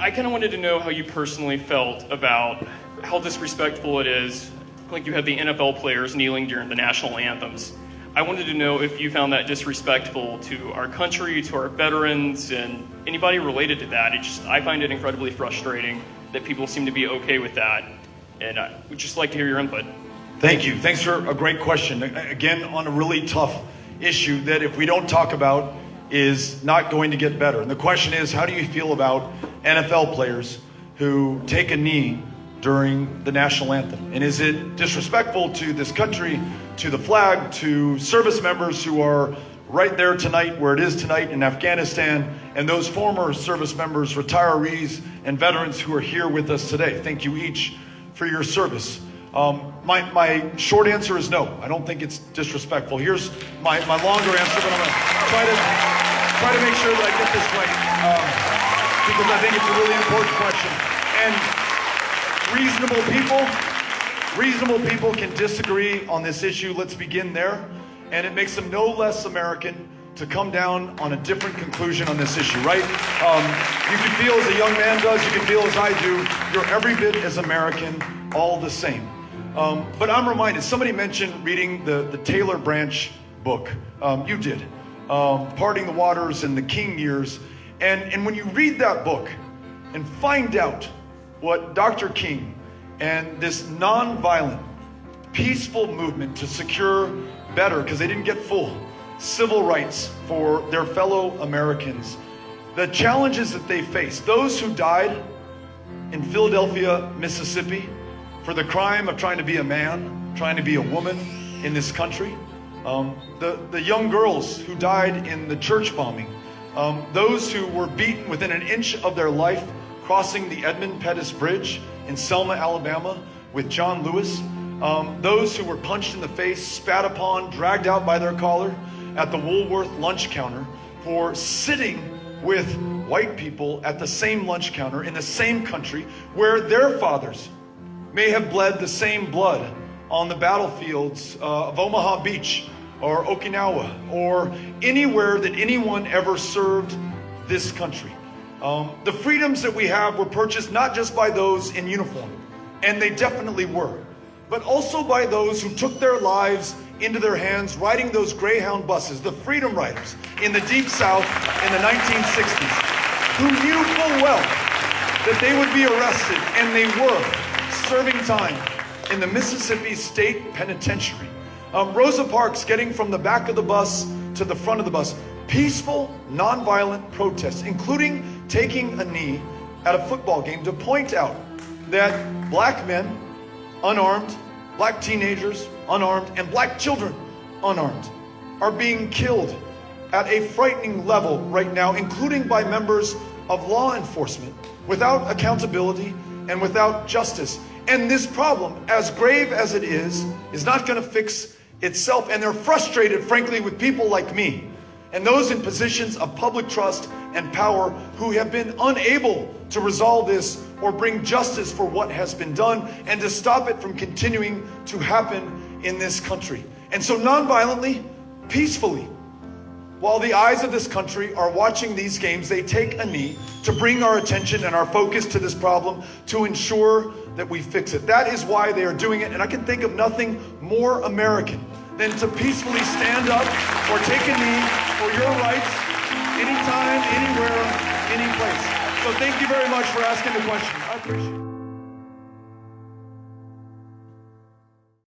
I kind of wanted to know how you personally felt about how disrespectful it is. Like you had the NFL players kneeling during the national anthems. I wanted to know if you found that disrespectful to our country, to our veterans, and anybody related to that. I find it incredibly frustrating that people seem to be okay with that, and I would just like to hear your input. Thank you. Thanks for a great question. Again, on a really tough issue that if we don't talk about is not going to get better. And the question is, how do you feel about NFL players who take a knee during the national anthem? And is it disrespectful to this country, to the flag, to service members who are right there tonight, where it is tonight in Afghanistan, and those former service members, retirees, and veterans who are here with us today? Thank you each for your service. My short answer is no. I don't think it's disrespectful. Here's my longer answer, but I'm going to try to make sure that I get this right, because I think it's a really important question. And reasonable people can disagree on this issue. Let's begin there. And it makes them no less American to come down on a different conclusion on this issue, right? You can feel as a young man does, you can feel as I do, you're every bit as American, all the same. But I'm reminded, somebody mentioned reading the Taylor Branch book. You did. Parting the Waters and the King Years. And when you read that book and find out what Dr. King and this nonviolent, peaceful movement to secure better, because they didn't get full, civil rights for their fellow Americans, the challenges that they faced, those who died in Philadelphia, Mississippi, for the crime of trying to be a man, trying to be a woman in this country, the young girls who died in the church bombing, those who were beaten within an inch of their life crossing the Edmund Pettus Bridge in Selma, Alabama with John Lewis, those who were punched in the face, spat upon, dragged out by their collar at the Woolworth lunch counter for sitting with white people at the same lunch counter in the same country where their fathers may have bled the same blood on the battlefields of Omaha Beach or Okinawa or anywhere that anyone ever served this country. The freedoms that we have were purchased not just by those in uniform, and they definitely were, but also by those who took their lives into their hands riding those Greyhound buses, the Freedom Riders in the Deep South in the 1960s, who knew full well that they would be arrested, and they were serving time in the Mississippi State Penitentiary. Rosa Parks getting from the back of the bus to the front of the bus. Peaceful, nonviolent protests, including taking a knee at a football game to point out that black men, unarmed, black teenagers, unarmed, and black children, unarmed, are being killed at a frightening level right now, including by members of law enforcement, without accountability and without justice. And this problem, as grave as it is not going to fix itself. And they're frustrated, frankly, with people like me and those in positions of public trust and power who have been unable to resolve this or bring justice for what has been done and to stop it from continuing to happen in this country. And so nonviolently, peacefully, while the eyes of this country are watching these games, they take a knee to bring our attention and our focus to this problem to ensure that we fix it. That is why they are doing it. And I can think of nothing more American than to peacefully stand up or take a knee for your rights anytime, anywhere, any place. So thank you very much for asking the question. I appreciate it.